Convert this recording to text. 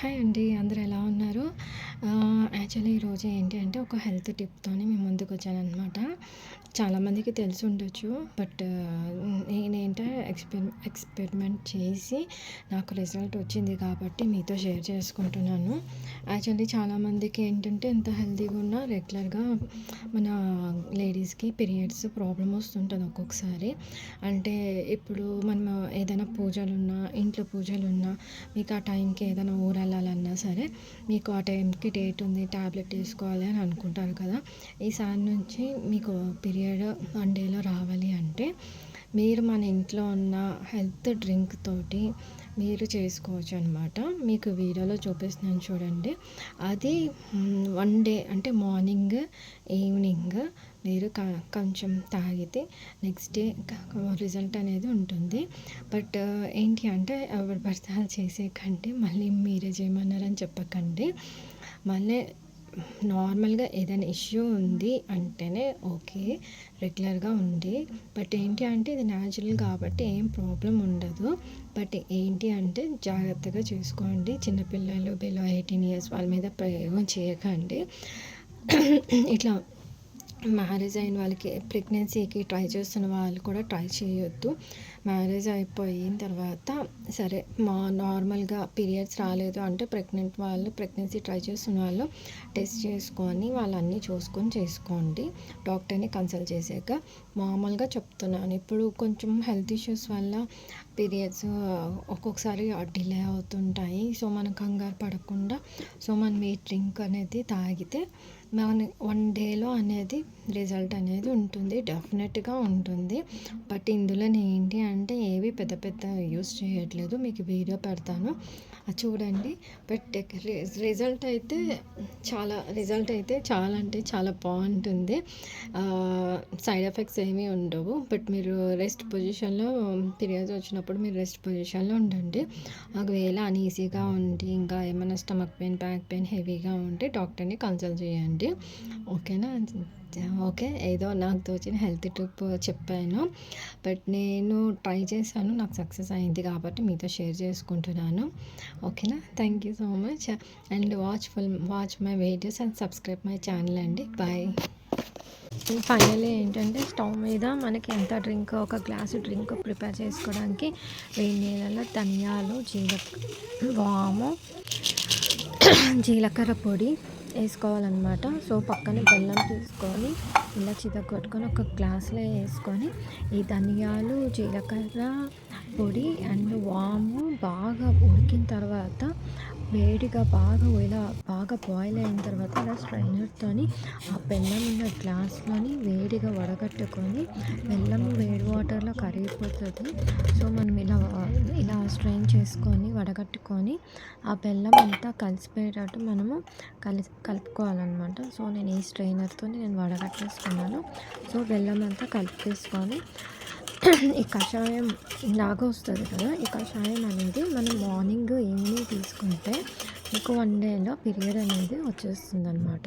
Hi అండి. అందరూ ఎలా ఉన్నారు? యాక్చువల్లీ ఈరోజు ఏంటి అంటే ఒక హెల్త్ టిప్‌తోని మీ ముందుకొచ్చాననమాట. చాలామందికి తెలిసుండొచ్చు. బట్ నేనేంటే ఎక్స్‌పెరిమెంట్ చేసి నాకు రిజల్ట్ వచ్చింది కాబట్టి మీతో షేర్ చేసుకుంటున్నాను. యాక్చువల్లీ చాలామందికి ఏంటంటే ఎంత హెల్తీగా ఉన్నా రెగ్యులర్‌గా మన లేడీస్‌కి పీరియడ్స్ ప్రాబ్లమ్ వస్తుంటది ఒక్కొక్కసారి. అంటే ఇప్పుడు మనం ఏదైనా పూజలున్నా, ఇంట్లో పూజలున్నా మీకు ఆ టైంకి ఏదైనా ఊరెళ్ళాలన్నా సరే, మీకు ఆ టైంకి డేట్ ఉంది, టాబ్లెట్ ఏసుకోవాలి అని అనుకుంటారు కదా! ఈసారి నుంచి మీకు పీరియడ్ 1 డేలో రావాలి అంటే, మీరు మన ఇంట్లో ఉన్న హెల్త్ డ్రింక్ తోటి మీరు చేసుకోవచ్చనమాట. మీకు వీడియోలో చూపిస్తున్నాను చూడండి. అది 1 డే అంటే మార్నింగ్, ఈవినింగ్ మీరు కొంచెం తాగితే నెక్స్ట్ డే రిజల్ట్ అనేది ఉంటుంది. బట్ ఏంటి అంటే ఎవరు పడితే వాళ్ళు చేసేయకండి. మళ్ళీ మీరే చేయమన్నారని చెప్పకండి. మళ్ళీ నార్మల్‌గా ఏదైనా ఇష్యూ ఉంది అంటేనే ఓకే. రెగ్యులర్‌గా ఉంది. బట్ ఏంటి అంటే ఇది న్యాచురల్ కాబట్టి ఏం ప్రాబ్లమ్ ఉండదు. బట్ ఏంటి అంటే జాగ్రత్తగా చూసుకోండి. చిన్నపిల్లలు బిలో 18 ఇయర్స్ వాళ్ళ మీద ప్రయోగం చేయకండి. ఇట్లా మ్యారేజ్ అయిన వాళ్ళకి ప్రెగ్నెన్సీకి ట్రై చేస్తున్న వాళ్ళు కూడా ట్రై చేయొద్దు. మ్యారేజ్ అయిపోయిన తర్వాత సరే నార్మల్‌గా పీరియడ్స్ రాలేదు అంటే ప్రెగ్నెన్సీ ట్రై చేస్తున్న వాళ్ళు టెస్ట్ చేసుకొని వాళ్ళన్నీ చూసుకొని చేసుకోండి. డాక్టర్‌ని కన్సల్ట్ చేసాక. మామూలుగా చెప్తున్నాను. ఇప్పుడు కొంచెం హెల్త్ ఇష్యూస్ వల్ల పీరియడ్స్ ఒక్కొక్కసారి డిలే అవుతుంటాయి. సో, మనం కంగారు పడకుండా మనం ఈ డ్రింక్ అనేది తాగితే 1 డేలో అనేది రిజల్ట్ అనేది ఉంటుంది. డెఫినెట్‌గా ఉంటుంది. బట్ ఇందులో ఏంటి అంటే ఏవి పెద్ద పెద్ద యూజ్ చేయట్లేదు. మీకు వీడియో పెడతాను. అది చూడండి. బట్ రిజల్ట్ అయితే చాలా అంటే చాలా బాగుంటుంది. సైడ్ ఎఫెక్ట్స్ ఏమీ ఉండవు. బట్ మీరు రెస్ట్ పొజిషన్‌లో పీరియడ్స్ వచ్చినప్పుడు మీరు రెస్ట్ పొజిషన్‌లో ఉండండి. ఒకవేళ అన్‌ఈజీగా ఉండి ఇంకా ఏమైనా స్టమక్ పెయిన్, బ్యాక్ పెయిన్ హెవీగా ఉంటే డాక్టర్‌ని కన్సల్ట్ చేయండి. ఓకేనా? ఓకే. ఏదో నాకు తోచిన హెల్త్ టిప్ చెప్పాను. బట్ నేను ట్రై చేశాను. నాకు సక్సెస్ అయింది కాబట్టి మీతో షేర్ చేసుకుంటున్నాను. ఓకేనా? Thank you so much. And watch my videos and subscribe my channel అండి. బాయ్. ఫైనల్లీ ఏంటంటే స్టవ్ మీద మనకి ఒక గ్లాసు డ్రింక్ ప్రిపేర్ చేసుకోవడానికి వేడి నీళ్ళలో ధనియాలు, వాము, జీలకర్ర పొడి వేసుకోవాలన్నమాట. సో పక్కన బెల్లం తీసుకొని ఇలా చితగొట్టుకొని ఒక గ్లాసులో వేసుకొని ఈ ధనియాలు, జీలకర్ర పొడి అండ్ వాము బాగా ఉడికిన తర్వాత వేడిగా బాగా బాయిల్ అయిన తర్వాత ఇలా స్ట్రైనర్తోని ఆ బెల్లం ఉన్న గ్లాస్లోని వేడిగా వడగట్టుకొని బెల్లం వేడి వాటర్లో కరిగిపోతుంది. సో మనం ఇలా స్ట్రెయిన్ చేసుకొని వడగట్టుకొని ఆ బెల్లం అంతా కలిసిపోయేటట్టు మనము కలుపుకోవాలన్నమాట. సో నేను ఈ స్ట్రెయినర్తో నేను వడగట్టేసుకున్నాను. సో బెల్లం అంతా కలిపేసుకొని ఈ కషాయం లాగా వస్తుంది కదా! ఈ కషాయం అనేది మనం మార్నింగ్, ఈవినింగ్ తీసుకుంటే మీకు 1 డేలో పీరియడ్ అనేది వచ్చేస్తుందన్నమాట.